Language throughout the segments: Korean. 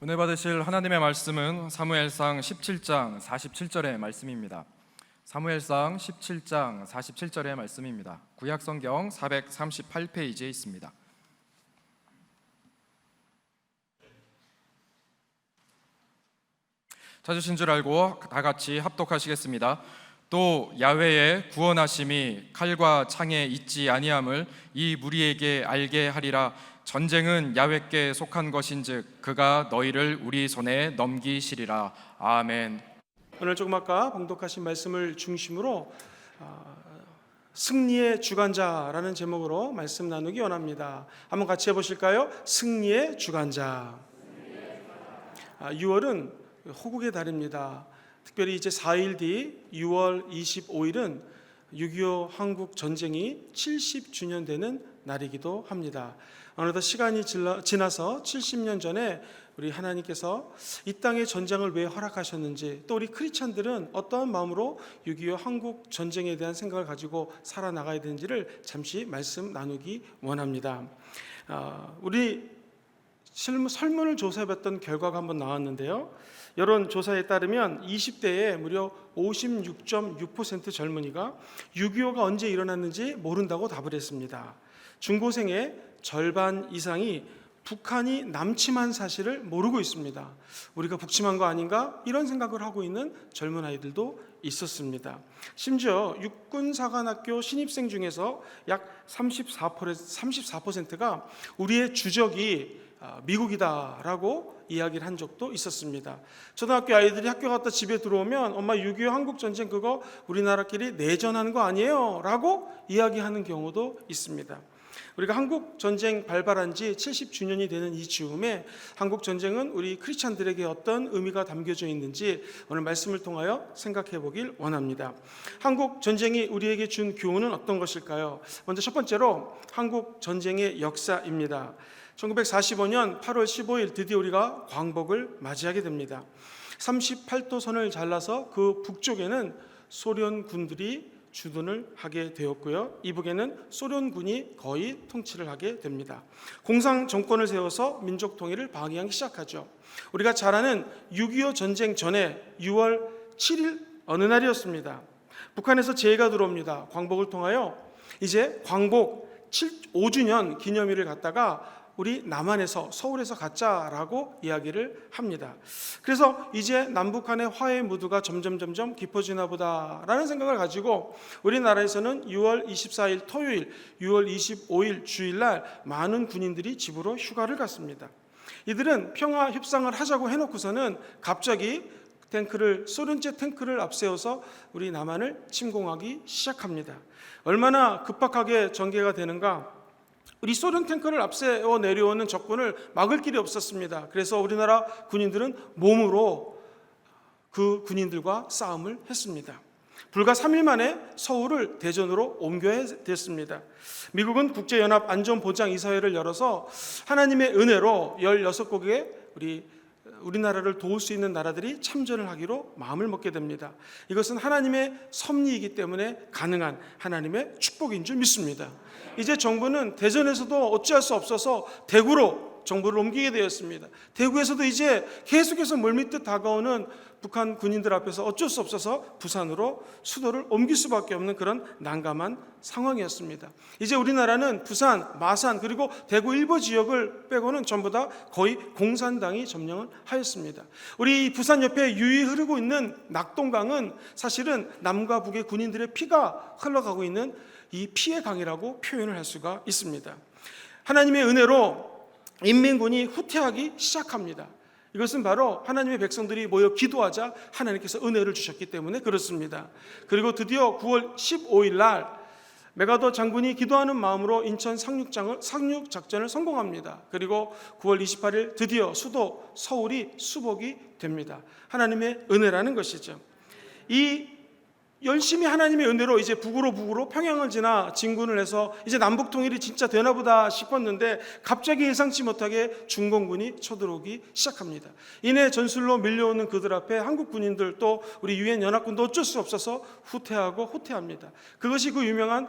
은혜 받으실 하나님의 말씀은 사무엘상 17장 47절의 말씀입니다. 사무엘상 17장 47절의 말씀입니다. 구약성경 438페이지에 있습니다. 찾으신 줄 알고 다 같이 합독하시겠습니다. 또 야훼의 구원하심이 칼과 창에 있지 아니함을 이 무리에게 알게 하리라. 전쟁은 야훼께 속한 것인즉 그가 너희를 우리 손에 넘기시리라. 아멘. 오늘 조금 아까 봉독하신 말씀을 중심으로 승리의 주관자라는 제목으로 말씀 나누기 원합니다. 한번 같이 해보실까요? 승리의 주관자. 6월은 호국의 달입니다. 특별히 이제 4일 뒤 6월 25일은 6.25 한국 전쟁이 70주년 되는 날이기도 합니다. 어느덧 시간이 지나서 70년 전에 우리 하나님께서 이 땅의 전쟁을 왜 허락하셨는지, 또 우리 크리스찬들은 어떠한 마음으로 6.25 한국 전쟁에 대한 생각을 가지고 살아나가야 되는지를 잠시 말씀 나누기 원합니다. 우리 설문을 조사해봤던 결과가 한번 나왔는데요, 여론조사에 따르면 20대에 무려 56.6% 젊은이가 6.25가 언제 일어났는지 모른다고 답을 했습니다. 중고생의 절반 이상이 북한이 남침한 사실을 모르고 있습니다. 우리가 북침한 거 아닌가? 이런 생각을 하고 있는 젊은 아이들도 있었습니다. 심지어 육군사관학교 신입생 중에서 약 34%가 우리의 주적이 미국이다라고 이야기를 한 적도 있었습니다. 초등학교 아이들이 학교 갔다 집에 들어오면 엄마 6.25 한국전쟁 그거 우리나라끼리 내전한 거 아니에요? 라고 이야기하는 경우도 있습니다. 우리가 한국전쟁 발발한 지 70주년이 되는 이 즈음에 한국전쟁은 우리 크리스찬들에게 어떤 의미가 담겨져 있는지 오늘 말씀을 통하여 생각해 보길 원합니다. 한국전쟁이 우리에게 준 교훈은 어떤 것일까요? 먼저 첫 번째로 한국전쟁의 역사입니다. 1945년 8월 15일 드디어 우리가 광복을 맞이하게 됩니다. 38도 선을 잘라서 그 북쪽에는 소련 군들이 주둔을 하게 되었고요, 이북에는 소련군이 거의 통치를 하게 됩니다. 공산 정권을 세워서 민족 통일을 방해하기 시작하죠. 우리가 잘 아는 6.25 전쟁 전에 6월 7일 어느 날이었습니다. 북한에서 제의가 들어옵니다. 광복을 통하여 이제 광복 5주년 기념일을 갖다가 우리 남한에서 서울에서 갖자라고 이야기를 합니다. 그래서 이제 남북한의 화해 무드가 점점 깊어지나 보다라는 생각을 가지고 우리나라에서는 6월 24일 토요일, 6월 25일 주일날 많은 군인들이 집으로 휴가를 갔습니다. 이들은 평화 협상을 하자고 해놓고서는 갑자기 소련제 탱크를 앞세워서 우리 남한을 침공하기 시작합니다. 얼마나 급박하게 전개가 되는가? 우리 소련 탱크를 앞세워 내려오는 적군을 막을 길이 없었습니다. 그래서 우리나라 군인들은 몸으로 그 군인들과 싸움을 했습니다. 불과 3일 만에 서울을 대전으로 옮겨야 됐습니다. 미국은 국제연합 안전보장이사회를 열어서 하나님의 은혜로 16개국의 우리나라를 도울 수 있는 나라들이 참전을 하기로 마음을 먹게 됩니다. 이것은 하나님의 섭리이기 때문에 가능한 하나님의 축복인 줄 믿습니다. 이제 정부는 대전에서도 어찌할 수 없어서 대구로 정부를 옮기게 되었습니다. 대구에서도 이제 계속해서 물밀듯 다가오는 북한 군인들 앞에서 어쩔 수 없어서 부산으로 수도를 옮길 수밖에 없는 그런 난감한 상황이었습니다. 이제 우리나라는 부산, 마산 그리고 대구 일부 지역을 빼고는 전부 다 거의 공산당이 점령을 하였습니다. 우리 부산 옆에 유유히 흐르고 있는 낙동강은 사실은 남과 북의 군인들의 피가 흘러가고 있는 이 피의 강이라고 표현을 할 수가 있습니다. 하나님의 은혜로 인민군이 후퇴하기 시작합니다. 이것은 바로 하나님의 백성들이 모여 기도하자 하나님께서 은혜를 주셨기 때문에 그렇습니다. 그리고 드디어 9월 15일 날 메가더 장군이 기도하는 마음으로 인천 상륙작전을 성공합니다. 그리고 9월 28일 드디어 수도 서울이 수복이 됩니다. 하나님의 은혜라는 것이죠. 이 열심히 하나님의 은혜로 이제 북으로 평양을 지나 진군을 해서 이제 남북 통일이 진짜 되나 보다 싶었는데 갑자기 예상치 못하게 중공군이 쳐들어오기 시작합니다. 이내 전술로 밀려오는 그들 앞에 한국 군인들 또 우리 유엔 연합군도 어쩔 수 없어서 후퇴합니다. 그것이 그 유명한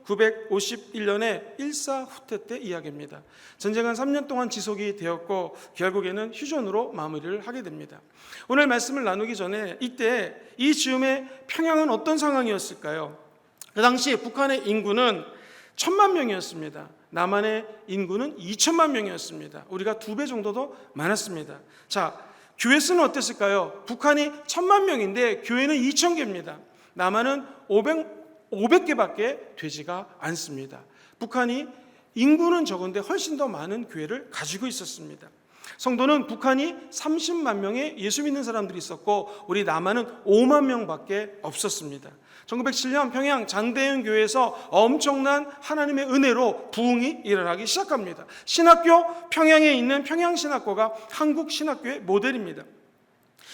1951년에 일사후퇴 때 이야기입니다. 전쟁은 3년 동안 지속이 되었고 결국에는 휴전으로 마무리를 하게 됩니다. 오늘 말씀을 나누기 전에 이때 이 즈음에 평양은 어떤 상황이었을까요? 그 당시 북한의 인구는 1,000만 명이었습니다. 남한의 인구는 2천만 명이었습니다. 우리가 2배 정도 더 많았습니다. 자, 교회 수는 어땠을까요? 북한이 1,000만 명인데 교회는 2,000개입니다. 남한은 500개밖에 되지가 않습니다. 북한이 인구는 적은데 훨씬 더 많은 교회를 가지고 있었습니다. 성도는 북한이 30만 명의 예수 믿는 사람들이 있었고 우리 남한은 5만 명밖에 없었습니다. 1907년 평양 장대현 교회에서 엄청난 하나님의 은혜로 부흥이 일어나기 시작합니다. 신학교, 평양에 있는 평양신학교가 한국 신학교의 모델입니다.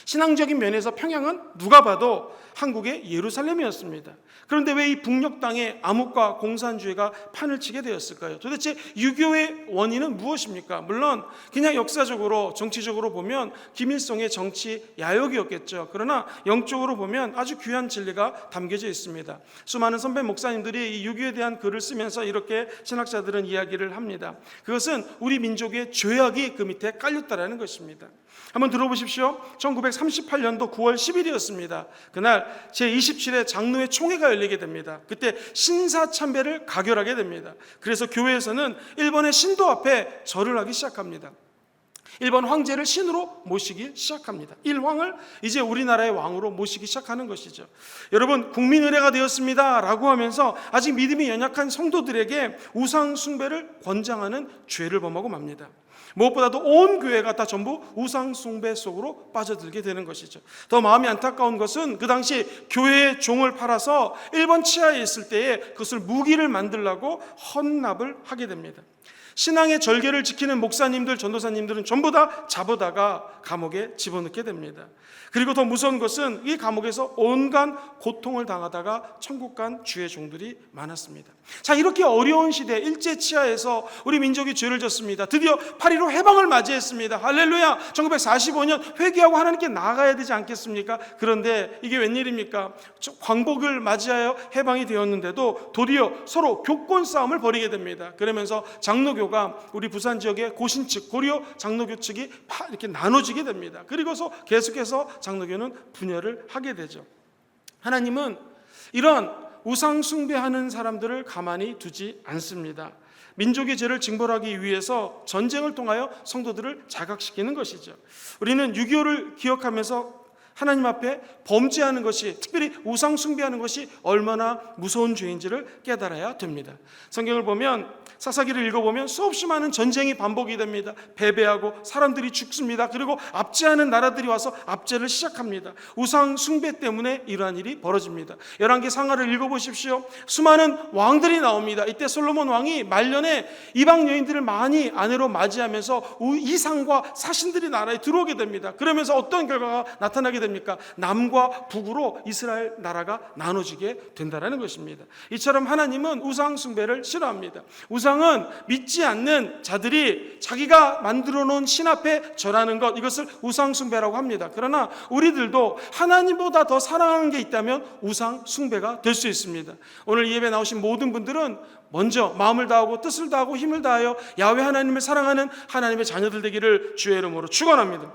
신앙적인 면에서 평양은 누가 봐도 한국의 예루살렘이었습니다. 그런데 왜 이 북녘 땅에 암흑과 공산주의가 판을 치게 되었을까요? 도대체 유교의 원인은 무엇입니까? 물론 그냥 역사적으로 정치적으로 보면 김일성의 정치 야욕이었겠죠. 그러나 영적으로 보면 아주 귀한 진리가 담겨져 있습니다. 수많은 선배 목사님들이 이 유교에 대한 글을 쓰면서 이렇게 신학자들은 이야기를 합니다. 그것은 우리 민족의 죄악이 그 밑에 깔렸다라는 것입니다. 한번 들어보십시오. 1938년도 9월 10일이었습니다. 그날 제27회 장로회 총회가 열리게 됩니다. 그때 신사참배를 가결하게 됩니다. 그래서 교회에서는 일본의 신도 앞에 절을 하기 시작합니다. 일본 황제를 신으로 모시기 시작합니다. 일황을 이제 우리나라의 왕으로 모시기 시작하는 것이죠. 여러분, 국민의례가 되었습니다 라고 하면서 아직 믿음이 연약한 성도들에게 우상 숭배를 권장하는 죄를 범하고 맙니다. 무엇보다도 온 교회가 다 전부 우상 숭배 속으로 빠져들게 되는 것이죠. 더 마음이 안타까운 것은 그 당시 교회의 종을 팔아서 일본 치하에 있을 때에 그것을 무기를 만들라고 헌납을 하게 됩니다. 신앙의 절개를 지키는 목사님들, 전도사님들은 전부 다 잡아다가 감옥에 집어넣게 됩니다. 그리고 더 무서운 것은 이 감옥에서 온갖 고통을 당하다가 천국 간 주의 종들이 많았습니다. 자, 이렇게 어려운 시대 일제 치하에서 우리 민족이 죄를 졌습니다. 드디어 8.15 해방을 맞이했습니다. 할렐루야. 1945년 회개하고 하나님께 나아가야 되지 않겠습니까? 그런데 이게 웬일입니까? 광복을 맞이하여 해방이 되었는데도 도리어 서로 교권 싸움을 벌이게 됩니다. 그러면서 장로교가 우리 부산 지역의 고신 측, 고려 장로교 측이 이렇게 나눠지게 됩니다. 그리고서 계속해서 장로교는 분열을 하게 되죠. 하나님은 이런 우상 숭배하는 사람들을 가만히 두지 않습니다. 민족의 죄를 징벌하기 위해서 전쟁을 통하여 성도들을 자각시키는 것이죠. 우리는 6.25를 기억하면서 하나님 앞에 범죄하는 것이, 특별히 우상 숭배하는 것이 얼마나 무서운 죄인지를 깨달아야 됩니다. 성경을 보면, 사사기를 읽어보면 수없이 많은 전쟁이 반복이 됩니다. 패배하고 사람들이 죽습니다. 그리고 압제하는 나라들이 와서 압제를 시작합니다. 우상 숭배 때문에 이러한 일이 벌어집니다. 11개 상하를 읽어보십시오. 수많은 왕들이 나옵니다. 이때 솔로몬 왕이 말년에 이방 여인들을 많이 아내로 맞이하면서 이상과 사신들이 나라에 들어오게 됩니다. 그러면서 어떤 결과가 나타나게 됩니까? 남과 북으로 이스라엘 나라가 나눠지게 된다는 것입니다. 이처럼 하나님은 우상 숭배를 싫어합니다. 우상은 믿지 않는 자들이 자기가 만들어 놓은 신 앞에 절하는 것, 이것을 우상 숭배라고 합니다. 그러나 우리들도 하나님보다 더 사랑하는 게 있다면 우상 숭배가 될 수 있습니다. 오늘 이 예배 나오신 모든 분들은 먼저 마음을 다하고 뜻을 다하고 힘을 다하여 야훼 하나님을 사랑하는 하나님의 자녀들 되기를 주의 이름으로 축원합니다.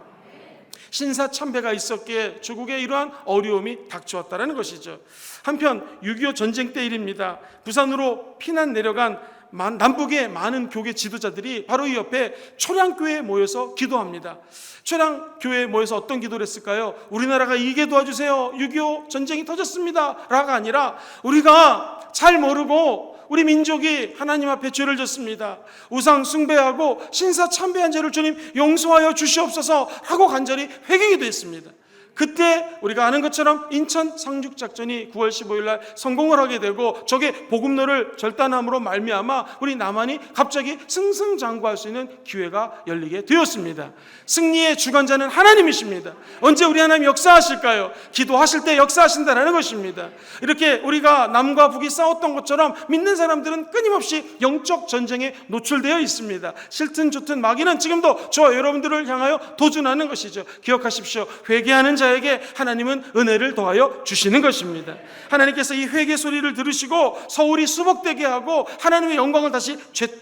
신사참배가 있었기에 조국에 이러한 어려움이 닥쳐왔다는 것이죠. 한편 6.25 전쟁 때 일입니다. 부산으로 피난 내려간 남북의 많은 교계 지도자들이 바로 이 옆에 초량교회에 모여서 기도합니다. 초량교회에 모여서 어떤 기도를 했을까요? 우리나라가 이기게 도와주세요. 6.25 전쟁이 터졌습니다 라가 아니라, 우리가 잘 모르고 우리 민족이 하나님 앞에 죄를 졌습니다. 우상 숭배하고 신사 참배한 죄를 주님 용서하여 주시옵소서 하고 간절히 회개기도 했습니다. 그때 우리가 아는 것처럼 인천 상륙작전이 9월 15일 날 성공을 하게 되고 적의 보급로를 절단함으로 말미암아 우리 남한이 갑자기 승승장구할 수 있는 기회가 열리게 되었습니다. 승리의 주관자는 하나님이십니다. 언제 우리 하나님 역사하실까요? 기도하실 때 역사하신다는 것입니다. 이렇게 우리가 남과 북이 싸웠던 것처럼 믿는 사람들은 끊임없이 영적 전쟁에 노출되어 있습니다. 싫든 좋든 마귀는 지금도 저와 여러분들을 향하여 도전하는 것이죠. 기억하십시오. 회개하는 자 자에게 하나님은 은혜를 더하여 주시는 것입니다. 하나님께서 이 회개 소리를 들으시고 서울이 수복되게 하고 하나님의 영광을 다시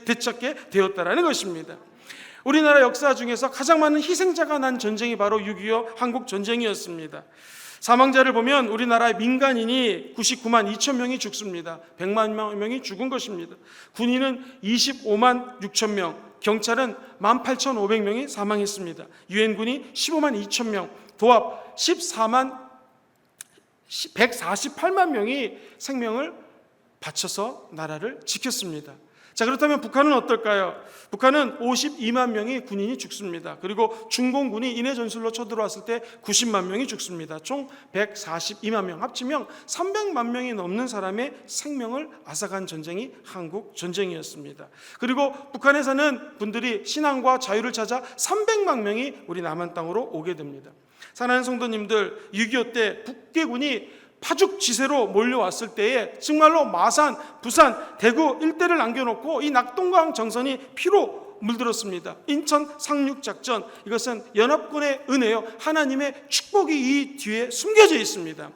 되찾게 되었다라는 것입니다. 우리나라 역사 중에서 가장 많은 희생자가 난 전쟁이 바로 6.25 한국 전쟁이었습니다. 사망자를 보면 우리나라의 민간인이 99만 2천 명이 죽습니다. 100만 명이 죽은 것입니다. 군인은 25만 6천 명, 경찰은 18,500명이 사망했습니다. 유엔군이 15만 2천 명, 도합 148만 명이 생명을 바쳐서 나라를 지켰습니다. 자, 그렇다면 북한은 어떨까요? 북한은 52만 명의 군인이 죽습니다. 그리고 중공군이 인해 전술로 쳐들어왔을 때 90만 명이 죽습니다. 총 142만 명, 합치면 300만 명이 넘는 사람의 생명을 앗아간 전쟁이 한국 전쟁이었습니다. 그리고 북한에 사는 분들이 신앙과 자유를 찾아 300만 명이 우리 남한 땅으로 오게 됩니다. 사랑하는 성도님들, 6.25 때 북괴군이 파죽지세로 몰려왔을 때에 정말로 마산, 부산, 대구 일대를 남겨놓고 이 낙동강 정선이 피로 물들었습니다. 인천 상륙작전, 이것은 연합군의 은혜요, 하나님의 축복이 이 뒤에 숨겨져 있습니다.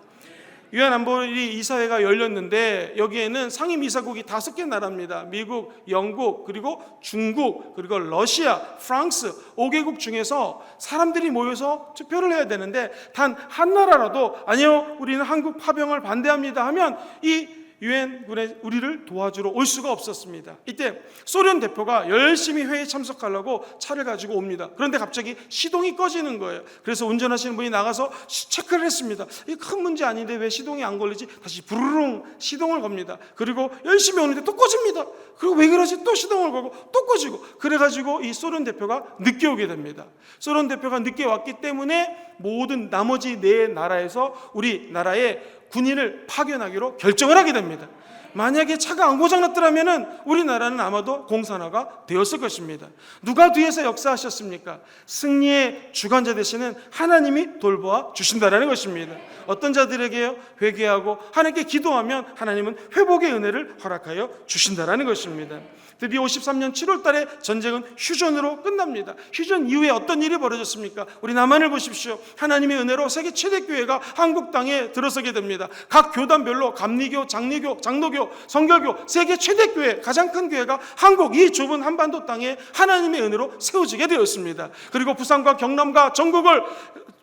유엔 안보리 이사회가 열렸는데 여기에는 상임 이사국이 5개 나라입니다. 미국, 영국, 그리고 중국, 그리고 러시아, 프랑스 5개국 중에서 사람들이 모여서 투표를 해야 되는데 단 한 나라라도 아니요, 우리는 한국 파병을 반대합니다 하면 이 유엔군에 우리를 도와주러 올 수가 없었습니다. 이때 소련 대표가 열심히 회의에 참석하려고 차를 가지고 옵니다. 그런데 갑자기 시동이 꺼지는 거예요. 그래서 운전하시는 분이 나가서 체크를 했습니다. 이게 큰 문제 아닌데 왜 시동이 안 걸리지? 다시 부르릉 시동을 겁니다. 그리고 열심히 오는데 또 꺼집니다. 그리고 왜 그러지? 또 시동을 걸고 또 꺼지고, 그래가지고 이 소련 대표가 늦게 오게 됩니다. 소련 대표가 늦게 왔기 때문에 모든 나머지 4나라에서 우리나라에 군인을 파견하기로 결정을 하게 됩니다. 만약에 차가 안 고장났더라면 우리나라는 아마도 공산화가 되었을 것입니다. 누가 뒤에서 역사하셨습니까? 승리의 주관자 되시는 하나님이 돌보아 주신다는 것입니다. 어떤 자들에게요? 회개하고 하나님께 기도하면 하나님은 회복의 은혜를 허락하여 주신다는 것입니다. 드디어 53년 7월 달에 전쟁은 휴전으로 끝납니다. 휴전 이후에 어떤 일이 벌어졌습니까? 우리 남한을 보십시오. 하나님의 은혜로 세계 최대 교회가 한국 땅에 들어서게 됩니다. 각 교단별로 감리교, 장로교, 성결교, 세계 최대 교회, 가장 큰 교회가 한국 이 좁은 한반도 땅에 하나님의 은혜로 세워지게 되었습니다. 그리고 부산과 경남과 전국을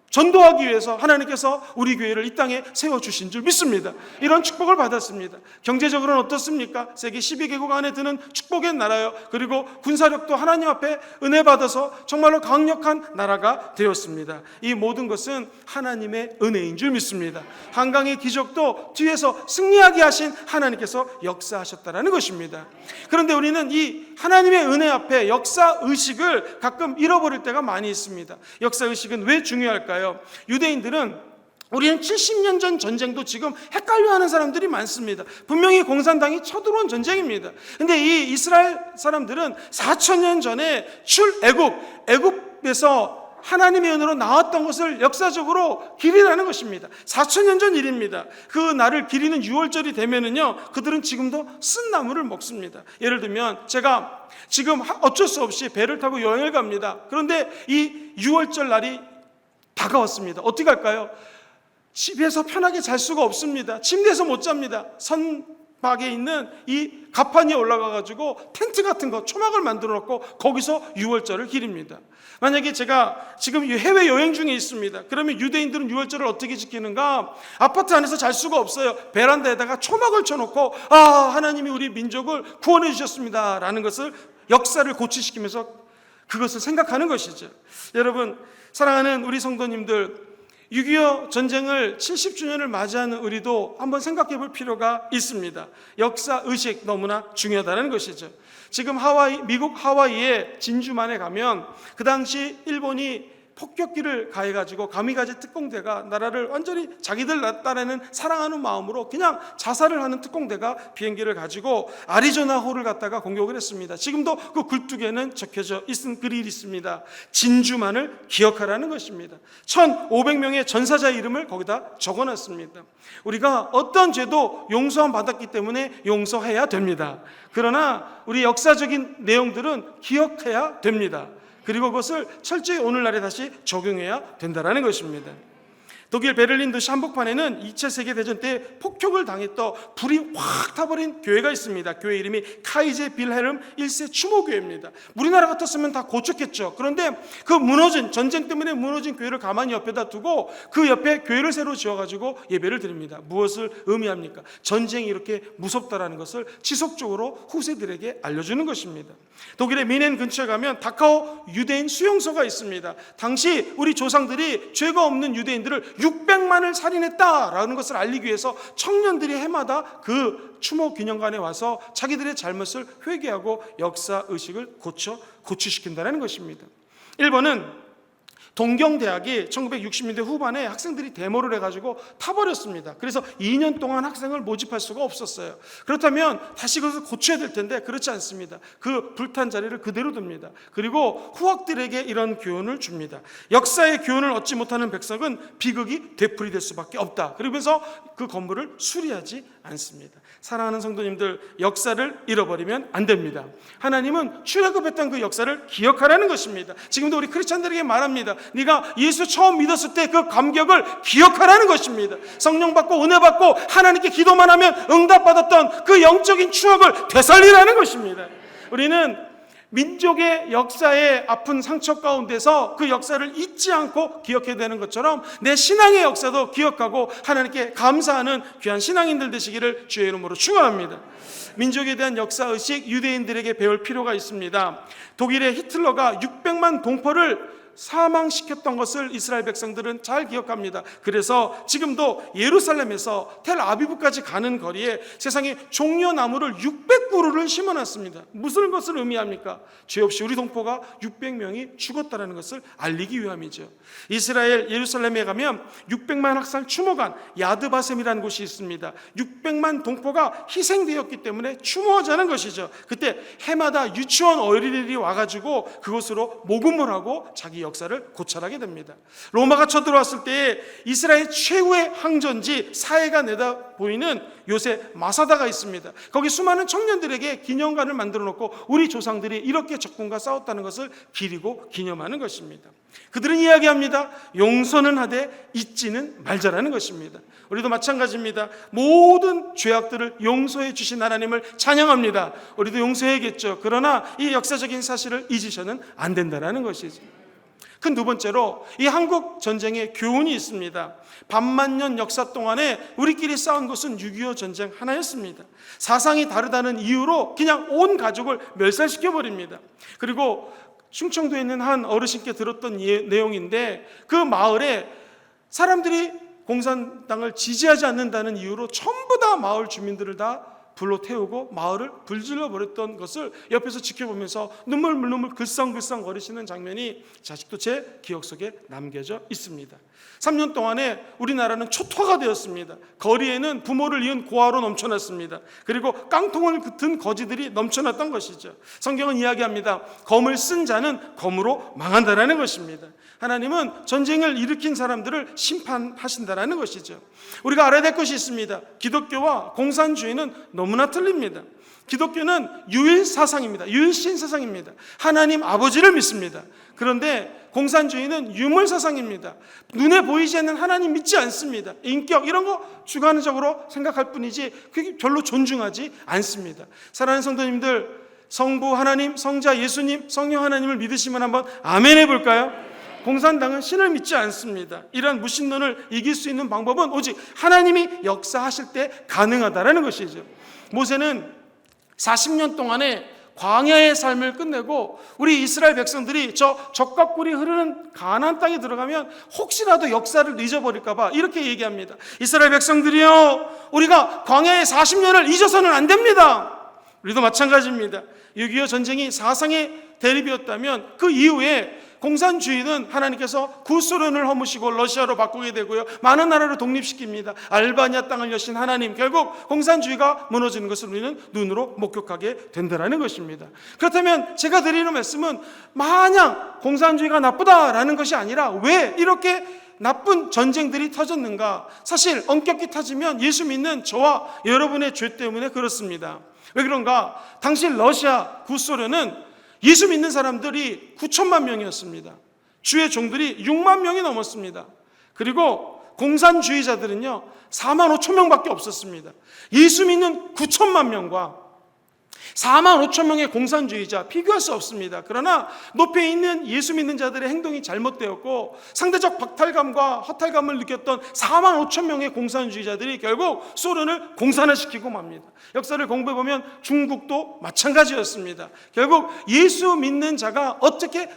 전도하기 위해서 하나님께서 우리 교회를 이 땅에 세워주신 줄 믿습니다. 이런 축복을 받았습니다. 경제적으로는 어떻습니까? 세계 12개국 안에 드는 축복의 나라요. 그리고 군사력도 하나님 앞에 은혜 받아서 정말로 강력한 나라가 되었습니다. 이 모든 것은 하나님의 은혜인 줄 믿습니다. 한강의 기적도 뒤에서 승리하게 하신 하나님께서 역사하셨다는 것입니다. 그런데 우리는 이 하나님의 은혜 앞에 역사의식을 가끔 잃어버릴 때가 많이 있습니다. 역사의식은 왜 중요할까요? 유대인들은 우리는 70년 전 전쟁도 지금 헷갈려하는 사람들이 많습니다. 분명히 공산당이 쳐들어온 전쟁입니다. 근데 이 이스라엘 사람들은 4,000년 전에 애굽에서 하나님의 은혜로 나왔던 것을 역사적으로 기리라는 것입니다. 4,000년 전 일입니다. 그 날을 기리는 6월절이 되면은요, 그들은 지금도 쓴 나무를 먹습니다. 예를 들면 제가 지금 어쩔 수 없이 배를 타고 여행을 갑니다. 그런데 이 6월절 날이 다가왔습니다. 어떻게 할까요? 집에서 편하게 잘 수가 없습니다. 침대에서 못 잡니다. 선박에 있는 이 갑판 위에 올라가가지고 텐트 같은 거, 초막을 만들어 놓고 거기서 6월절을 기립니다. 만약에 제가 지금 해외 여행 중에 있습니다. 그러면 유대인들은 6월절을 어떻게 지키는가? 아파트 안에서 잘 수가 없어요. 베란다에다가 초막을 쳐놓고 하나님이 우리 민족을 구원해 주셨습니다 라는 것을, 역사를 고취시키면서 그것을 생각하는 것이죠. 여러분, 사랑하는 우리 성도님들, 6.25 전쟁을 70주년을 맞이하는 우리도 한번 생각해 볼 필요가 있습니다. 역사의식 너무나 중요하다는 것이죠. 지금 미국 하와이의 진주만에 가면 그 당시 일본이 폭격기를 가해가지고 가미가제 특공대가 나라를 완전히 자기들 나라는 사랑하는 마음으로 그냥 자살을 하는 특공대가 비행기를 가지고 아리조나호를 갖다가 공격을 했습니다. 지금도 그 굴뚝에는 적혀져 있는 글이 있습니다. 진주만을 기억하라는 것입니다. 1,500명의 전사자의 이름을 거기다 적어놨습니다. 우리가 어떤 죄도 용서함 받았기 때문에 용서해야 됩니다. 그러나 우리 역사적인 내용들은 기억해야 됩니다. 그리고 그것을 철저히 오늘날에 다시 적용해야 된다는 것입니다. 독일 베를린 도시 한복판에는 2차 세계대전 때 폭격을 당했던 불이 확 타버린 교회가 있습니다. 교회 이름이 카이제 빌헬름 1세 추모교회입니다. 우리나라 같았으면 다 고쳤겠죠. 그런데 그 무너진, 전쟁 때문에 무너진 교회를 가만히 옆에다 두고 그 옆에 교회를 새로 지어가지고 예배를 드립니다. 무엇을 의미합니까? 전쟁이 이렇게 무섭다라는 것을 지속적으로 후세들에게 알려주는 것입니다. 독일의 미넨 근처에 가면 다카오 유대인 수용소가 있습니다. 당시 우리 조상들이 죄가 없는 유대인들을 600만을 살인했다라는 것을 알리기 위해서 청년들이 해마다 그 추모 기념관에 와서 자기들의 잘못을 회개하고 역사의식을 고취시킨다는 것입니다. 일본은 동경대학이 1960년대 후반에 학생들이 데모를 해가지고 타버렸습니다. 그래서 2년 동안 학생을 모집할 수가 없었어요. 그렇다면 다시 그것을 고쳐야 될 텐데 그렇지 않습니다. 그 불탄 자리를 그대로 둡니다. 그리고 후학들에게 이런 교훈을 줍니다. 역사의 교훈을 얻지 못하는 백성은 비극이 되풀이될 수밖에 없다. 그러면서 그 건물을 수리하지 않습니다. 사랑하는 성도님들, 역사를 잃어버리면 안 됩니다. 하나님은 출애굽했던 그 역사를 기억하라는 것입니다. 지금도 우리 크리스찬들에게 말합니다. 네가 예수 처음 믿었을 때 그 감격을 기억하라는 것입니다. 성령 받고 은혜 받고 하나님께 기도만 하면 응답받았던 그 영적인 추억을 되살리라는 것입니다. 우리는 민족의 역사의 아픈 상처 가운데서 그 역사를 잊지 않고 기억해야 되는 것처럼 내 신앙의 역사도 기억하고 하나님께 감사하는 귀한 신앙인들 되시기를 주의 이름으로 축원합니다. 민족에 대한 역사의식 유대인들에게 배울 필요가 있습니다. 독일의 히틀러가 600만 동포를 사망시켰던 것을 이스라엘 백성들은 잘 기억합니다. 그래서 지금도 예루살렘에서 텔아비브까지 가는 거리에 세상에 종려나무를 600그루를 심어놨습니다. 무슨 것을 의미합니까? 죄 없이 우리 동포가 600명이 죽었다는 것을 알리기 위함이죠. 이스라엘 예루살렘에 가면 600만 학살 추모관 야드바셈이라는 곳이 있습니다. 600만 동포가 희생되었기 때문에 추모하자는 것이죠. 그때 해마다 유치원 어린이들이 와가지고 그곳으로 모금을 하고 자기 역사를 고찰하게 됩니다. 로마가 쳐들어왔을 때 이스라엘 최후의 항전지 사해가 내다보이는 요새 마사다가 있습니다. 거기 수많은 청년들에게 기념관을 만들어 놓고 우리 조상들이 이렇게 적군과 싸웠다는 것을 기리고 기념하는 것입니다. 그들은 이야기합니다. 용서는 하되 잊지는 말자라는 것입니다. 우리도 마찬가지입니다. 모든 죄악들을 용서해 주신 하나님을 찬양합니다. 우리도 용서해야겠죠. 그러나 이 역사적인 사실을 잊으셔는 안 된다는 것이죠. 그 두 번째로 이 한국 전쟁의 교훈이 있습니다. 반만년 역사 동안에 우리끼리 싸운 것은 6.25 전쟁 하나였습니다. 사상이 다르다는 이유로 그냥 온 가족을 멸살시켜버립니다. 그리고 충청도에 있는 한 어르신께 들었던 내용인데 그 마을에 사람들이 공산당을 지지하지 않는다는 이유로 전부 다 마을 주민들을 다 불로 태우고 마을을 불질러 버렸던 것을 옆에서 지켜보면서 눈물 글썽글썽 거리시는 장면이 아직도 제 기억 속에 남겨져 있습니다. 3년 동안에 우리나라는 초토화가 되었습니다. 거리에는 부모를 잃은 고아로 넘쳐났습니다. 그리고 깡통을 긋은 거지들이 넘쳐났던 것이죠. 성경은 이야기합니다. 검을 쓴 자는 검으로 망한다라는 것입니다. 하나님은 전쟁을 일으킨 사람들을 심판하신다라는 것이죠. 우리가 알아야 될 것이 있습니다. 기독교와 공산주의는 너무나 틀립니다. 기독교는 유일사상입니다. 유일신사상입니다. 하나님 아버지를 믿습니다. 그런데 공산주의는 유물사상입니다. 눈에 보이지 않는 하나님 믿지 않습니다. 인격 이런 거 주관적으로 생각할 뿐이지 그게 별로 존중하지 않습니다. 사랑하는 성도님들, 성부 하나님, 성자 예수님, 성령 하나님을 믿으시면 한번 아멘 해볼까요? 공산당은 신을 믿지 않습니다. 이러한 무신론을 이길 수 있는 방법은 오직 하나님이 역사하실 때 가능하다는 것이죠. 모세는 40년 동안의 광야의 삶을 끝내고 우리 이스라엘 백성들이 저 적과 꿀이 흐르는 가나안 땅에 들어가면 혹시라도 역사를 잊어버릴까 봐 이렇게 얘기합니다. 이스라엘 백성들이요, 우리가 광야의 40년을 잊어서는 안 됩니다. 우리도 마찬가지입니다. 6.25 전쟁이 사상의 대립이었다면 그 이후에 공산주의는 하나님께서 구소련을 허무시고 러시아로 바꾸게 되고요, 많은 나라를 독립시킵니다. 알바니아 땅을 여신 하나님, 결국 공산주의가 무너지는 것을 우리는 눈으로 목격하게 된다는 것입니다. 그렇다면 제가 드리는 말씀은 마냥 공산주의가 나쁘다라는 것이 아니라 왜 이렇게 나쁜 전쟁들이 터졌는가? 사실 엄격히 따지면 예수 믿는 저와 여러분의 죄 때문에 그렇습니다. 왜 그런가? 당시 러시아 구소련은 예수 믿는 사람들이 9천만 명이었습니다. 주의 종들이 6만 명이 넘었습니다. 그리고 공산주의자들은요 4만 5천 명밖에 없었습니다. 예수 믿는 9천만 명과 4만 5천 명의 공산주의자 비교할 수 없습니다. 그러나 높에 있는 예수 믿는 자들의 행동이 잘못되었고 상대적 박탈감과 허탈감을 느꼈던 4만 5천 명의 공산주의자들이 결국 소련을 공산화시키고 맙니다. 역사를 공부해보면 중국도 마찬가지였습니다. 결국 예수 믿는 자가 어떻게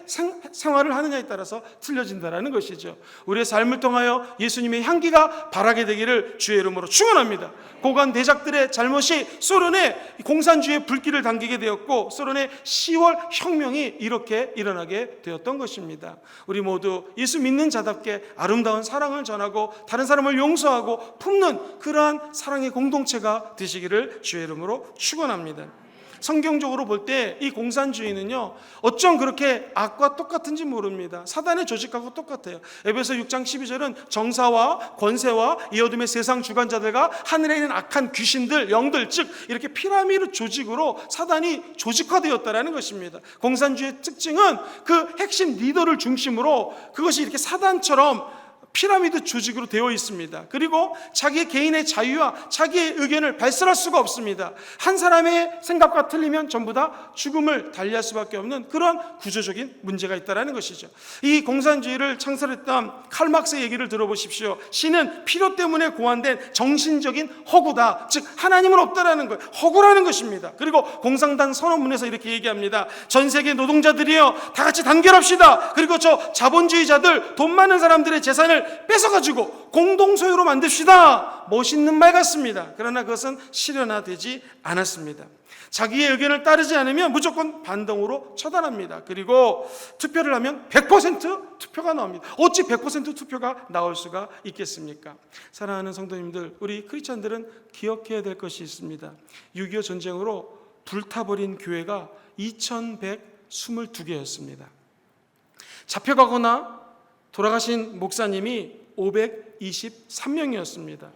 생활을 하느냐에 따라서 틀려진다는 것이죠. 우리의 삶을 통하여 예수님의 향기가 바라게 되기를 주의 이름으로 축원합니다. 고관 대작들의 잘못이 소련의 공산주의의 불길을 당기게 되었고 소련의 10월 혁명이 이렇게 일어나게 되었던 것입니다. 우리 모두 예수 믿는 자답게 아름다운 사랑을 전하고 다른 사람을 용서하고 품는 그러한 사랑의 공동체가 되시기를 주의 이름으로 축원합니다. 성경적으로 볼 때 이 공산주의는요 어쩜 그렇게 악과 똑같은지 모릅니다. 사단의 조직하고 똑같아요. 에베소 6장 12절은 정사와 권세와 이 어둠의 세상 주관자들과 하늘에 있는 악한 귀신들, 영들, 즉 이렇게 피라미드 조직으로 사단이 조직화되었다라는 것입니다. 공산주의의 특징은 그 핵심 리더를 중심으로 그것이 이렇게 사단처럼 피라미드 조직으로 되어 있습니다. 그리고 자기 개인의 자유와 자기의 의견을 발설할 수가 없습니다. 한 사람의 생각과 틀리면 전부 다 죽음을 달리할 수밖에 없는 그런 구조적인 문제가 있다는 것이죠. 이 공산주의를 창설했던 칼 막스의 얘기를 들어보십시오. 신은 필요 때문에 고안된 정신적인 허구다. 즉 하나님은 없다라는 거예요. 허구라는 것입니다. 그리고 공산당 선언문에서 이렇게 얘기합니다. 전 세계 노동자들이여 다 같이 단결합시다. 그리고 저 자본주의자들, 돈 많은 사람들의 재산을 뺏어가지고 공동소유로 만듭시다. 멋있는 말 같습니다. 그러나 그것은 실현화되지 않았습니다. 자기의 의견을 따르지 않으면 무조건 반동으로 처단합니다. 그리고 투표를 하면 100% 투표가 나옵니다. 어찌 100% 투표가 나올 수가 있겠습니까? 사랑하는 성도님들, 우리 크리스찬들은 기억해야 될 것이 있습니다. 6.25 전쟁으로 불타버린 교회가 2122개였습니다. 잡혀가거나 돌아가신 목사님이 523명이었습니다.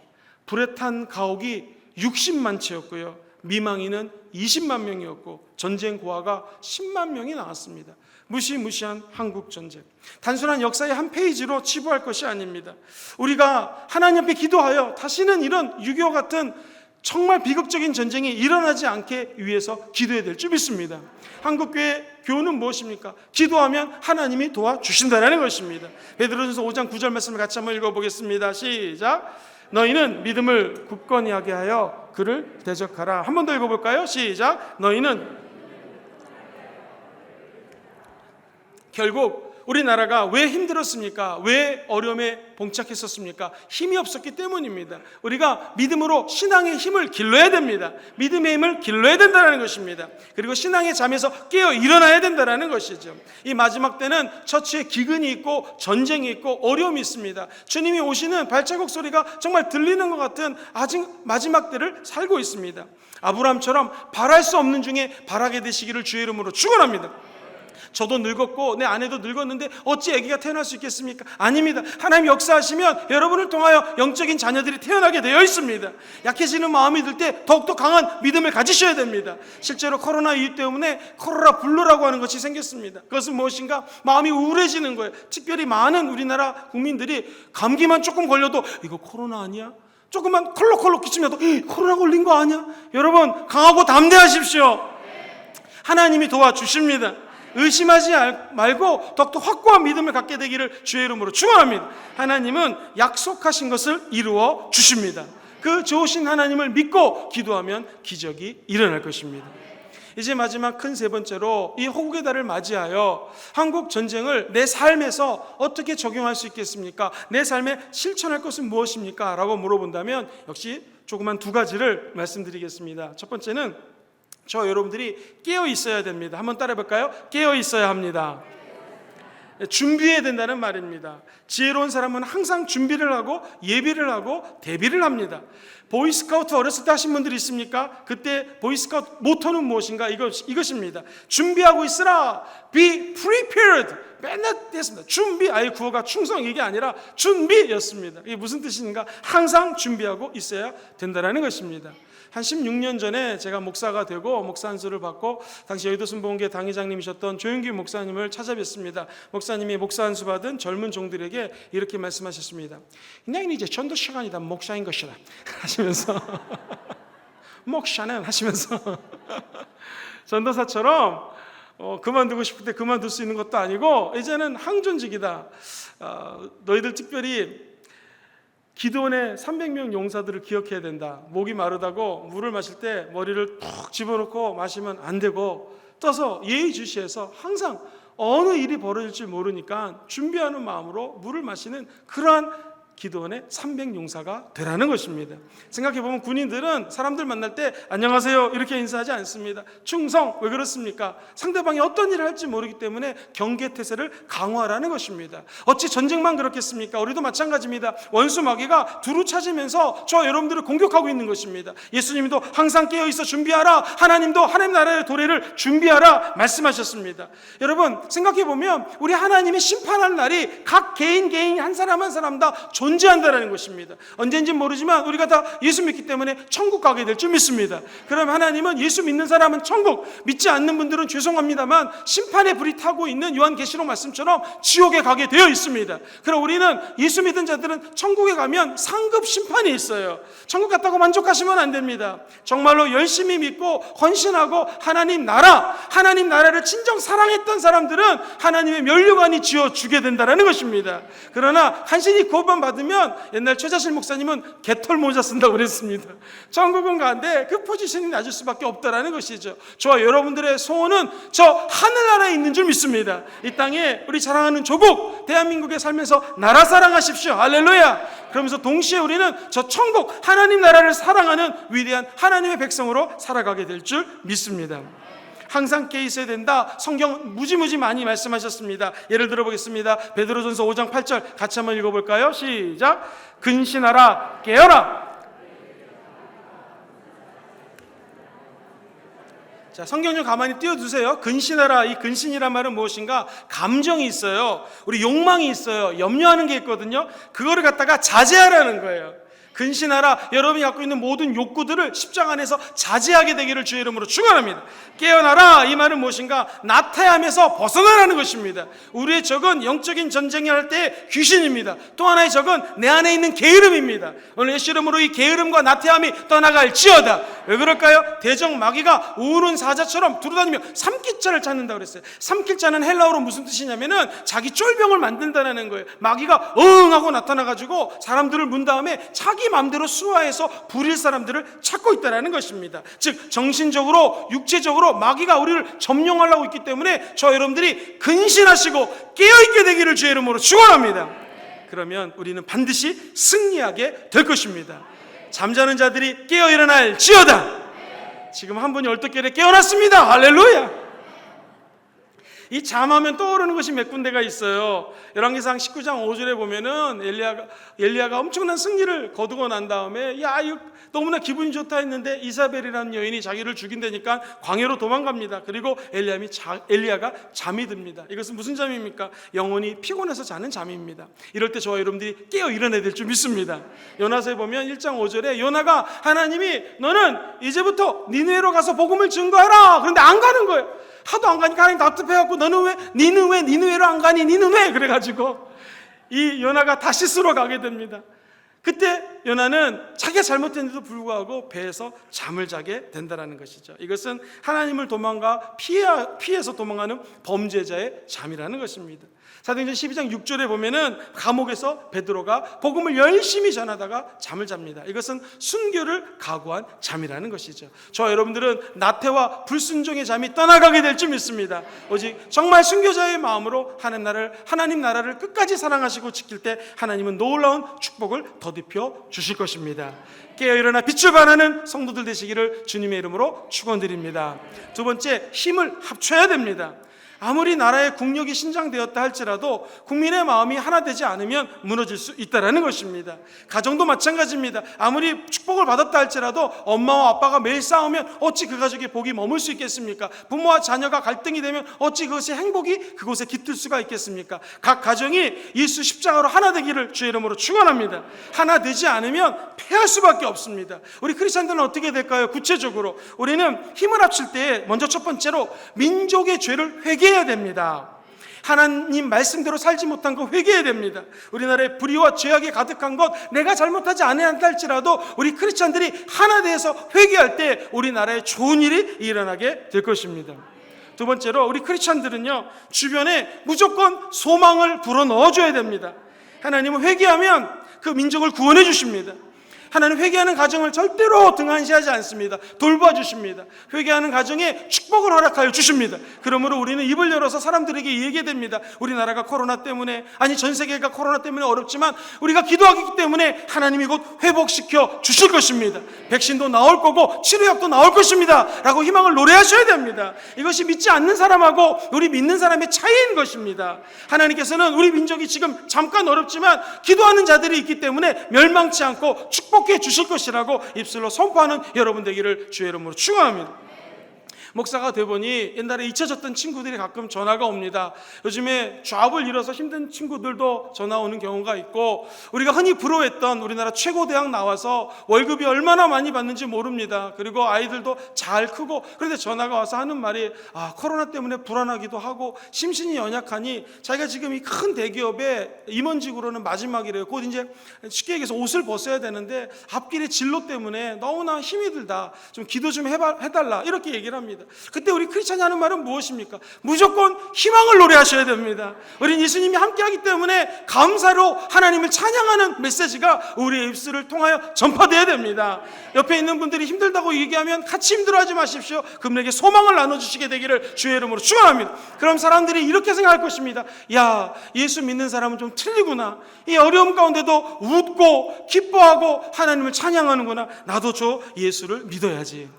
불에 탄 가옥이 60만 채였고요. 미망인은 20만 명이었고 전쟁 고아가 10만 명이 나왔습니다. 무시무시한 한국 전쟁. 단순한 역사의 한 페이지로 치부할 것이 아닙니다. 우리가 하나님 앞에 기도하여 다시는 이런 6.25 같은 정말 비극적인 전쟁이 일어나지 않게 위해서 기도해야 될 줄 믿습니다. 한국교회 교훈은 무엇입니까? 기도하면 하나님이 도와주신다는 것입니다. 베드로전서 5장 9절 말씀을 같이 한번 읽어보겠습니다. 시작. 너희는 믿음을 굳건히 하게 하여 그를 대적하라. 한 번 더 읽어볼까요? 시작. 너희는 결국 우리나라가 왜 힘들었습니까? 왜 어려움에 봉착했었습니까? 힘이 없었기 때문입니다. 우리가 믿음으로 신앙의 힘을 길러야 됩니다. 믿음의 힘을 길러야 된다는 것입니다. 그리고 신앙의 잠에서 깨어 일어나야 된다는 것이죠. 이 마지막 때는 처치에 기근이 있고 전쟁이 있고 어려움이 있습니다. 주님이 오시는 발자국 소리가 정말 들리는 것 같은 아직 마지막 때를 살고 있습니다. 아브라함처럼 바랄 수 없는 중에 바라게 되시기를 주의 이름으로 축원합니다. 저도 늙었고 내 아내도 늙었는데 어찌 아기가 태어날 수 있겠습니까? 아닙니다. 하나님 역사하시면 여러분을 통하여 영적인 자녀들이 태어나게 되어 있습니다. 약해지는 마음이 들 때 더욱더 강한 믿음을 가지셔야 됩니다. 실제로 코로나 이유 때문에 코로나 블루라고 하는 것이 생겼습니다. 그것은 무엇인가? 마음이 우울해지는 거예요. 특별히 많은 우리나라 국민들이 감기만 조금 걸려도 이거 코로나 아니야? 조금만 콜록콜록 기침해도 코로나 걸린 거 아니야? 여러분 강하고 담대하십시오. 하나님이 도와주십니다. 의심하지 말고 더욱더 확고한 믿음을 갖게 되기를 주의 이름으로 축원합니다. 하나님은 약속하신 것을 이루어 주십니다. 그 좋으신 하나님을 믿고 기도하면 기적이 일어날 것입니다. 이제 마지막 큰 세 번째로 이 호국의 달을 맞이하여 한국 전쟁을 내 삶에서 어떻게 적용할 수 있겠습니까? 내 삶에 실천할 것은 무엇입니까? 라고 물어본다면 역시 조그만 두 가지를 말씀드리겠습니다. 첫 번째는 저 여러분들이 깨어 있어야 됩니다. 한번 따라해 볼까요? 깨어 있어야 합니다. 준비해야 된다는 말입니다. 지혜로운 사람은 항상 준비를 하고 예비를 하고 대비를 합니다. 보이스카우트 어렸을 때 하신 분들이 있습니까? 그때 보이스카우트 모토는 무엇인가? 이것입니다. 준비하고 있으라. Be prepared. 맨날 했습니다. 준비, 아예 구어가 충성 이게 아니라 준비였습니다. 이게 무슨 뜻인가? 항상 준비하고 있어야 된다는 것입니다. 한 16년 전에 제가 목사가 되고 목사 안수를 받고 당시 여의도 순복음교회 당회장님이셨던 조영규 목사님을 찾아뵙습니다. 목사님이 목사 안수 받은 젊은 종들에게 이렇게 말씀하셨습니다. 내는 이제 전도 시간이다. 목사인 것이다 하시면서 목사는 하시면서 전도사처럼 그만두고 싶을 때 그만둘 수 있는 것도 아니고 이제는 항존직이다. 너희들 특별히 기도원의 300명 용사들을 기억해야 된다. 목이 마르다고 물을 마실 때 머리를 툭 집어넣고 마시면 안 되고 떠서 예의주시해서 항상 어느 일이 벌어질지 모르니까 준비하는 마음으로 물을 마시는 그러한 기도원의 300용사가 되라는 것입니다. 생각해보면 군인들은 사람들 만날 때 안녕하세요 이렇게 인사하지 않습니다. 충성, 왜 그렇습니까? 상대방이 어떤 일을 할지 모르기 때문에 경계태세를 강화하라는 것입니다. 어찌 전쟁만 그렇겠습니까? 우리도 마찬가지입니다. 원수 마귀가 두루 찾으면서 저 여러분들을 공격하고 있는 것입니다. 예수님도 항상 깨어있어 준비하라. 하나님도 하나님 나라의 도래를 준비하라 말씀하셨습니다. 여러분 생각해보면 우리 하나님이 심판할 날이 각 개인 한 사람 한 사람 다 존재한다는 것입니다. 언제인지 모르지만 우리가 다 예수 믿기 때문에 천국 가게 될 줄 믿습니다. 그럼 하나님은 예수 믿는 사람은 천국, 믿지 않는 분들은 죄송합니다만 심판의 불이 타고 있는 요한계시록 말씀처럼 지옥에 가게 되어 있습니다. 그럼 우리는 예수 믿은 자들은 천국에 가면 상급 심판이 있어요. 천국 갔다고 만족하시면 안 됩니다. 정말로 열심히 믿고 헌신하고 하나님 나라를 진정 사랑했던 사람들은 하나님의 면류관이 지어주게 된다는 것입니다. 그러나 간신히 구원만 받으면 옛날 최자실 목사님은 개털 모자 쓴다고 그랬습니다. 천국은 가는데 그 포지션이 낮을 수밖에 없다라는 것이죠. 저와 여러분들의 소원은 저 하늘나라에 있는 줄 믿습니다. 이 땅에 우리 사랑하는 조국 대한민국에 살면서 나라 사랑하십시오. 할렐루야. 그러면서 동시에 우리는 저 천국 하나님 나라를 사랑하는 위대한 하나님의 백성으로 살아가게 될 줄 믿습니다. 항상 깨 있어야 된다. 성경 무지무지 많이 말씀하셨습니다. 예를 들어보겠습니다. 베드로전서 5장 8절 같이 한번 읽어볼까요? 시작. 근신하라 깨어라. 자, 성경 좀 가만히 띄워두세요. 근신하라. 이 근신이란 말은 무엇인가? 감정이 있어요. 우리 욕망이 있어요. 염려하는 게 있거든요. 그거를 갖다가 자제하라는 거예요. 근신하라. 여러분이 갖고 있는 모든 욕구들을 십자가 안에서 자제하게 되기를 주의 이름으로 축원합니다. 깨어나라. 이 말은 무엇인가? 나태함에서 벗어나라는 것입니다. 우리의 적은 영적인 전쟁을 할 때 귀신입니다. 또 하나의 적은 내 안에 있는 게으름입니다. 오늘 예수 이름으로 이 게으름과 나태함이 떠나갈지어다. 왜 그럴까요? 대적 마귀가 우는 사자처럼 두루다니며 삼킬자를 찾는다고 그랬어요. 삼킬자는 헬라어로 무슨 뜻이냐면은 자기 쫄병을 만든다는 거예요. 마귀가 하고 나타나가지고 사람들을 문 다음에 자기 마음대로 수화해서 부릴 사람들을 찾고 있다는 것입니다. 즉 정신적으로 육체적으로 마귀가 우리를 점령하려고 있기 때문에 저 여러분들이 근신하시고 깨어있게 되기를 주의 이름으로 축원합니다. 그러면 우리는 반드시 승리하게 될 것입니다. 잠자는 자들이 깨어 일어날지어다. 지금 한 분이 얼떨결에 깨어났습니다. 할렐루야. 이 잠하면 떠오르는 것이 몇 군데가 있어요. 열왕기상 19장 5절에 보면은 엘리야가 엄청난 승리를 거두고 난 다음에 야 이거 너무나 기분이 좋다 했는데 이사벨이라는 여인이 자기를 죽인다니까 광야로 도망갑니다. 그리고 엘리야가 잠이 듭니다. 이것은 무슨 잠입니까? 영혼이 피곤해서 자는 잠입니다. 이럴 때 저와 여러분들이 깨어 일어나야 될 줄 믿습니다. 요나서에 보면 1장 5절에 요나가 하나님이 너는 이제부터 니느웨로 가서 복음을 증거하라. 그런데 안 가는 거예요. 하도 안 가니까 하나님 답답해갖고 너는 왜 니느웨로 안 가니? 니느웨 그래가지고 이 요나가 다시스로 가게 됩니다. 그때 요나는 자기가 잘못했는데도 불구하고 배에서 잠을 자게 된다는 것이죠. 이것은 하나님을 피해서 도망가는 범죄자의 잠이라는 것입니다. 사도행전 12장 6절에 보면은 감옥에서 베드로가 복음을 열심히 전하다가 잠을 잡니다. 이것은 순교를 각오한 잠이라는 것이죠. 저와 여러분들은 나태와 불순종의 잠이 떠나가게 될 줄 믿습니다. 오직 정말 순교자의 마음으로 하나님 나라를 끝까지 사랑하시고 지킬 때 하나님은 놀라운 축복을 더딥혀 주실 것입니다. 깨어 일어나 빛을 발하는 성도들 되시기를 주님의 이름으로 축원드립니다. 두 번째, 힘을 합쳐야 됩니다. 아무리 나라의 국력이 신장되었다 할지라도 국민의 마음이 하나 되지 않으면 무너질 수 있다는 것입니다. 가정도 마찬가지입니다. 아무리 축복을 받았다 할지라도 엄마와 아빠가 매일 싸우면 어찌 그 가족의 복이 머물 수 있겠습니까? 부모와 자녀가 갈등이 되면 어찌 그것의 행복이 그곳에 깃들 수가 있겠습니까? 각 가정이 예수 십자가로 하나 되기를 주의 이름으로 축원합니다. 하나 되지 않으면 패할 수밖에 없습니다. 우리 크리스찬들은 어떻게 될까요? 구체적으로 우리는 힘을 합칠 때 먼저 첫 번째로 민족의 죄를 회개해야 됩니다. 하나님 말씀대로 살지 못한 거 회개해야 됩니다. 우리나라에 불의와 죄악이 가득한 것 내가 잘못하지 않았다 할지라도 우리 크리스찬들이 하나 되어서 회개할 때 우리나라에 좋은 일이 일어나게 될 것입니다. 두 번째로 우리 크리스찬들은요, 주변에 무조건 소망을 불어넣어줘야 됩니다. 하나님은 회개하면 그 민족을 구원해 주십니다. 하나님 회개하는 가정을 절대로 등한시하지 않습니다. 돌봐주십니다. 회개하는 가정에 축복을 허락하여 주십니다. 그러므로 우리는 입을 열어서 사람들에게 얘기해야 됩니다. 우리나라가 코로나 때문에, 아니 전 세계가 코로나 때문에 어렵지만 우리가 기도하기 때문에 하나님이 곧 회복시켜 주실 것입니다. 백신도 나올 거고 치료약도 나올 것입니다 라고 희망을 노래하셔야 됩니다. 이것이 믿지 않는 사람하고 우리 믿는 사람의 차이인 것입니다. 하나님께서는 우리 민족이 지금 잠깐 어렵지만 기도하는 자들이 있기 때문에 멸망치 않고 축복해 주실 것이라고 입술로 선포하는 여러분 되기를 주의 이름으로 축원합니다. 목사가 되보니 옛날에 잊혀졌던 친구들이 가끔 전화가 옵니다. 요즘에 잡을 잃어서 힘든 친구들도 전화 오는 경우가 있고, 우리가 흔히 부러워했던 우리나라 최고 대학 나와서 월급이 얼마나 많이 받는지 모릅니다. 그리고 아이들도 잘 크고, 그런데 전화가 와서 하는 말이 코로나 때문에 불안하기도 하고 심신이 연약하니 자기가 지금 이 큰 대기업의 임원직으로는 마지막이래요. 곧 이제 쉽게 얘기해서 옷을 벗어야 되는데 앞길의 진로 때문에 너무나 힘이 들다, 좀 기도 좀 해달라, 이렇게 얘기를 합니다. 그때 우리 크리스찬이 하는 말은 무엇입니까? 무조건 희망을 노래하셔야 됩니다. 우린 예수님이 함께하기 때문에 감사로 하나님을 찬양하는 메시지가 우리의 입술을 통하여 전파되어야 됩니다. 옆에 있는 분들이 힘들다고 얘기하면 같이 힘들어하지 마십시오. 그분에게 소망을 나눠주시게 되기를 주의 이름으로 축원합니다. 그럼 사람들이 이렇게 생각할 것입니다. 야, 예수 믿는 사람은 좀 틀리구나. 이 어려움 가운데도 웃고 기뻐하고 하나님을 찬양하는구나. 나도 저 예수를 믿어야지.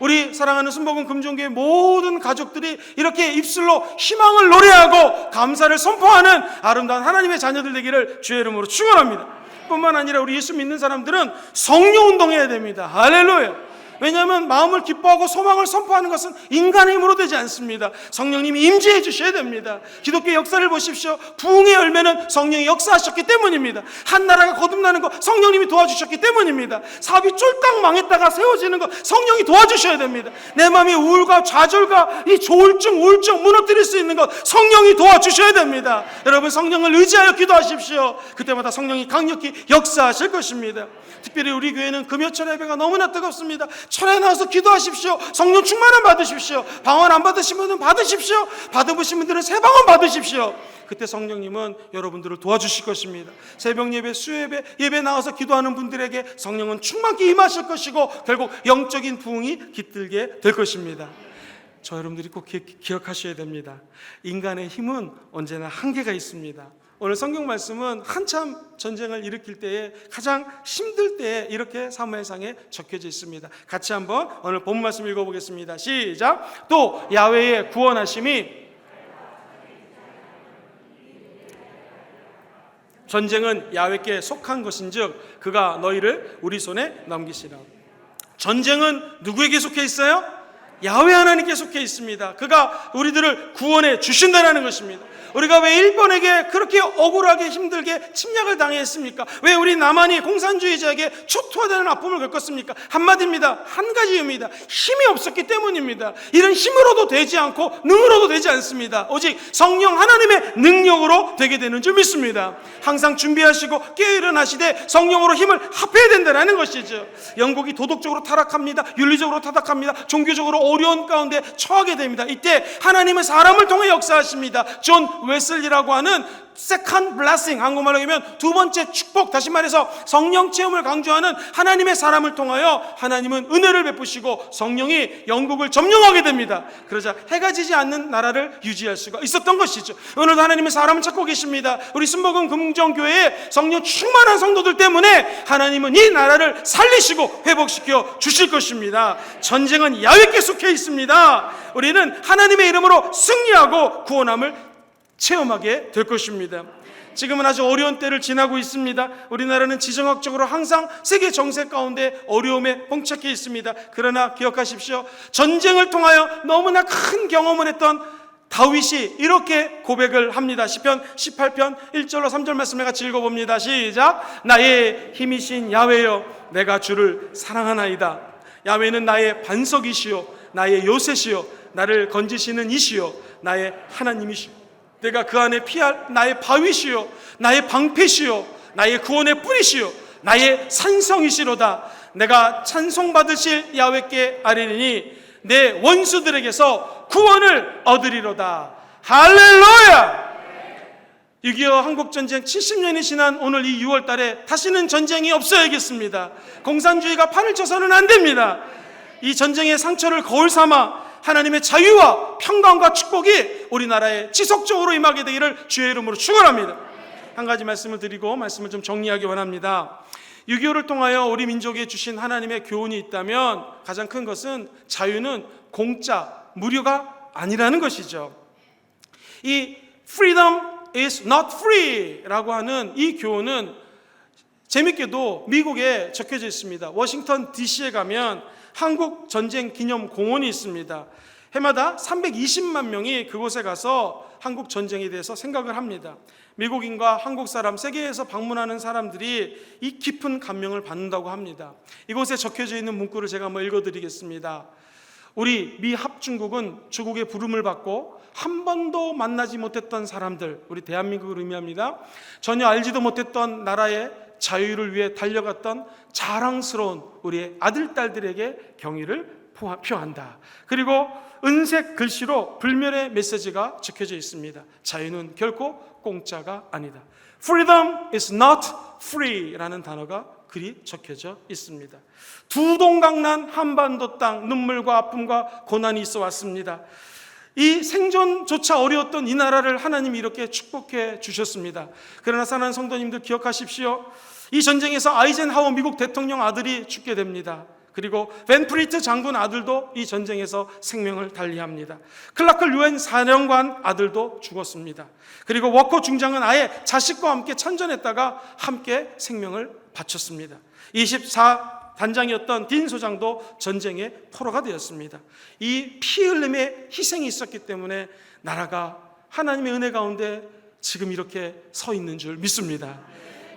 우리 사랑하는 순복음 금종교회 모든 가족들이 이렇게 입술로 희망을 노래하고 감사를 선포하는 아름다운 하나님의 자녀들 되기를 주의 이름으로 축원합니다. 뿐만 아니라 우리 예수 믿는 사람들은 성령 운동해야 됩니다. 할렐루야. 왜냐하면 마음을 기뻐하고 소망을 선포하는 것은 인간의 힘으로 되지 않습니다. 성령님이 임재해 주셔야 됩니다. 기독교 역사를 보십시오. 부흥의 열매는 성령이 역사하셨기 때문입니다. 한 나라가 거듭나는 것 성령님이 도와주셨기 때문입니다. 사업이 쫄딱 망했다가 세워지는 것 성령이 도와주셔야 됩니다. 내 마음의 우울과 좌절과 이 조울증, 우울증 무너뜨릴 수 있는 것 성령이 도와주셔야 됩니다. 여러분, 성령을 의지하여 기도하십시오. 그때마다 성령이 강력히 역사하실 것입니다. 특별히 우리 교회는 금요철 예배가 너무나 뜨겁습니다. 철에 나와서 기도하십시오. 성령 충만함 받으십시오. 방언 안 받으신 분은 받으십시오. 받으신 분들은 새 방언 받으십시오. 그때 성령님은 여러분들을 도와주실 것입니다. 새벽 예배, 수요예배, 예배 나와서 기도하는 분들에게 성령은 충만히 임하실 것이고 결국 영적인 부흥이 깃들게 될 것입니다. 저 여러분들이 꼭 기억하셔야 됩니다. 인간의 힘은 언제나 한계가 있습니다. 오늘 성경 말씀은 한참 전쟁을 일으킬 때에 가장 힘들 때에 이렇게 사무엘상에 적혀져 있습니다. 같이 한번 오늘 본문 말씀 읽어보겠습니다. 시작. 또 야훼의 구원하심이, 전쟁은 야훼께 속한 것인즉 그가 너희를 우리 손에 넘기시라. 전쟁은 누구에게 속해 있어요? 야훼 하나님께 속해 있습니다. 그가 우리들을 구원해 주신다는 것입니다. 우리가 왜 일본에게 그렇게 억울하게 힘들게 침략을 당했습니까? 왜 우리 남한이 공산주의자에게 초토화되는 아픔을 겪었습니까? 한마디입니다. 한 가지입니다. 힘이 없었기 때문입니다. 이런 힘으로도 되지 않고 능으로도 되지 않습니다. 오직 성령 하나님의 능력으로 되게 되는 줄 믿습니다. 항상 준비하시고 깨어일어나시되 성령으로 힘을 합해야 된다는 것이죠. 영국이 도덕적으로 타락합니다. 윤리적으로 타락합니다. 종교적으로 어려운 가운데 처하게 됩니다. 이때 하나님은 사람을 통해 역사하십니다. 존 웨슬리라고 하는 second blessing, 한국말로 하면 두 번째 축복, 다시 말해서 성령 체험을 강조하는 하나님의 사람을 통하여 하나님은 은혜를 베푸시고 성령이 영국을 점령하게 됩니다. 그러자 해가 지지 않는 나라를 유지할 수가 있었던 것이죠. 오늘도 하나님의 사람을 찾고 계십니다. 우리 순복음 금정교회에 성령 충만한 성도들 때문에 하나님은 이 나라를 살리시고 회복시켜 주실 것입니다. 전쟁은 야훼께 속해 적혀 있습니다. 우리는 하나님의 이름으로 승리하고 구원함을 체험하게 될 것입니다. 지금은 아주 어려운 때를 지나고 있습니다. 우리나라는 지정학적으로 항상 세계 정세 가운데 어려움에 봉착해 있습니다. 그러나 기억하십시오. 전쟁을 통하여 너무나 큰 경험을 했던 다윗이 이렇게 고백을 합니다. 시편 18편 1절로 3절 말씀 내가 읽어봅니다. 시작. 나의 힘이신 야훼여 내가 주를 사랑하나이다. 야훼는 나의 반석이시요 나의 요새시요 나를 건지시는 이시요 나의 하나님이시요 내가 그 안에 피할 나의 바위시요 나의 방패시요 나의 구원의 뿌리시요 나의 산성이시로다. 내가 찬송받으실 야훼께 아뢰리니 내 원수들에게서 구원을 얻으리로다. 할렐루야. 6.25 한국전쟁 70년이 지난 오늘 이 6월 달에 다시는 전쟁이 없어야겠습니다. 공산주의가 판을 쳐서는 안 됩니다. 이 전쟁의 상처를 거울 삼아 하나님의 자유와 평강과 축복이 우리나라에 지속적으로 임하게 되기를 주의 이름으로 축원합니다. 한 가지 말씀을 드리고 말씀을 좀 정리하기 원합니다. 6.25를 통하여 우리 민족에 주신 하나님의 교훈이 있다면 가장 큰 것은 자유는 공짜, 무료가 아니라는 것이죠. 이 freedom is not free 라고 하는 이 교훈은 재밌게도 미국에 적혀져 있습니다. 워싱턴 DC에 가면 한국 전쟁 기념 공원이 있습니다. 해마다 320만 명이 그곳에 가서 한국 전쟁에 대해서 생각을 합니다. 미국인과 한국 사람, 세계에서 방문하는 사람들이 이 깊은 감명을 받는다고 합니다. 이곳에 적혀져 있는 문구를 제가 한번 읽어드리겠습니다. 우리 미 합중국은 주국의 부름을 받고 한 번도 만나지 못했던 사람들, 우리 대한민국을 의미합니다. 전혀 알지도 못했던 나라의 자유를 위해 달려갔던 자랑스러운 우리의 아들, 딸들에게 경의를 표한다. 그리고 은색 글씨로 불멸의 메시지가 적혀져 있습니다. 자유는 결코 공짜가 아니다. Freedom is not free 라는 단어가 글이 적혀져 있습니다. 두 동강난 한반도 땅 눈물과 아픔과 고난이 있어 왔습니다. 이 생존조차 어려웠던 이 나라를 하나님이 이렇게 축복해 주셨습니다. 그러나 사랑하는 성도님들 기억하십시오. 이 전쟁에서 아이젠하워 미국 대통령 아들이 죽게 됩니다. 그리고 벤프리트 장군 아들도 이 전쟁에서 생명을 달리합니다. 클라크 유엔 사령관 아들도 죽었습니다. 그리고 워커 중장은 아예 자식과 함께 참전했다가 함께 생명을 바쳤습니다. 24단장이었던 딘 소장도 전쟁의 포로가 되었습니다. 이 피 흘림의 희생이 있었기 때문에 나라가 하나님의 은혜 가운데 지금 이렇게 서 있는 줄 믿습니다.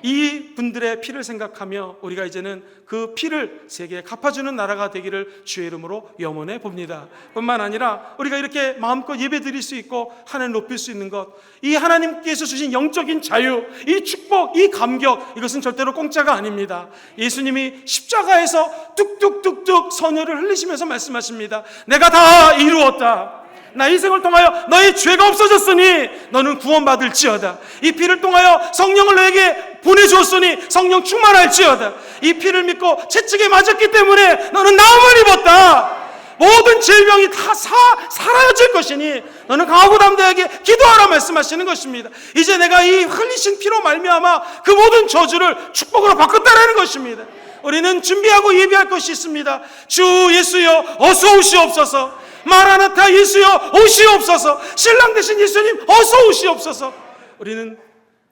이 분들의 피를 생각하며 우리가 이제는 그 피를 세계에 갚아주는 나라가 되기를 주의 이름으로 염원해 봅니다. 뿐만 아니라 우리가 이렇게 마음껏 예배 드릴 수 있고 하나님 높일 수 있는 것, 이 하나님께서 주신 영적인 자유, 이 축복, 이 감격, 이것은 절대로 공짜가 아닙니다. 예수님이 십자가에서 뚝뚝뚝뚝 선혈을 흘리시면서 말씀하십니다. 내가 다 이루었다. 나 이 생을 통하여 너의 죄가 없어졌으니 너는 구원받을지어다. 이 피를 통하여 성령을 너에게 보내주었으니 성령 충만할지어다. 이 피를 믿고 채찍에 맞았기 때문에 너는 나음을 입었다. 모든 질병이 다 사라질 것이니 너는 강하고 담대하게 기도하라 말씀하시는 것입니다. 이제 내가 이 흘리신 피로 말미암아 그 모든 저주를 축복으로 바꿨다라는 것입니다. 우리는 준비하고 예비할 것이 있습니다. 주 예수여 어서 오시옵소서. 마라나타 예수여 오시옵소서. 신랑 되신 예수님 어서 오시옵소서. 우리는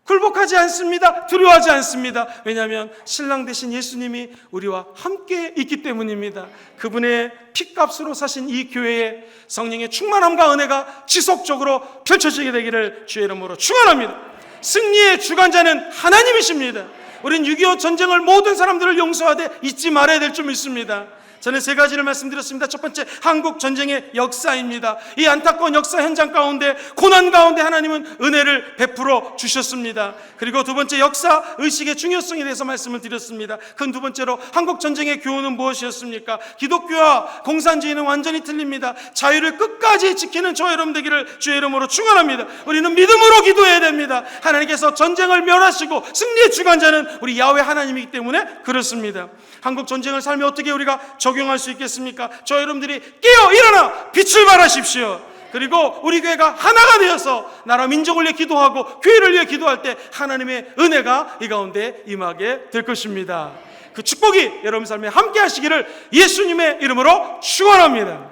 굴복하지 않습니다. 두려워하지 않습니다. 왜냐하면 신랑 되신 예수님이 우리와 함께 있기 때문입니다. 그분의 피값으로 사신 이 교회에 성령의 충만함과 은혜가 지속적으로 펼쳐지게 되기를 주의 이름으로 축원합니다. 승리의 주관자는 하나님이십니다. 우린 6.25 전쟁을 모든 사람들을 용서하되 잊지 말아야 될 줄 믿습니다. 저는 세 가지를 말씀드렸습니다. 첫 번째, 한국 전쟁의 역사입니다. 이 안타까운 역사 현장 가운데, 고난 가운데 하나님은 은혜를 베풀어 주셨습니다. 그리고 두 번째, 역사 의식의 중요성에 대해서 말씀을 드렸습니다. 그 두 번째로 한국 전쟁의 교훈은 무엇이었습니까? 기독교와 공산주의는 완전히 틀립니다. 자유를 끝까지 지키는 저와 여러분 되기를 주의 이름으로 축원합니다. 우리는 믿음으로 기도해야 됩니다. 하나님께서 전쟁을 멸하시고 승리의 주관자는 우리 야훼 하나님이기 때문에 그렇습니다. 한국 전쟁을 삶에 어떻게 우리가 적용할 수 있겠습니까? 저 여러분들이 깨어 일어나 빛을 발하십시오. 그리고 우리 교회가 하나가 되어서 나라 민족을 위해 기도하고 교회를 위해 기도할 때 하나님의 은혜가 이 가운데 임하게 될 것입니다. 그 축복이 여러분 삶에 함께 하시기를 예수님의 이름으로 축원합니다.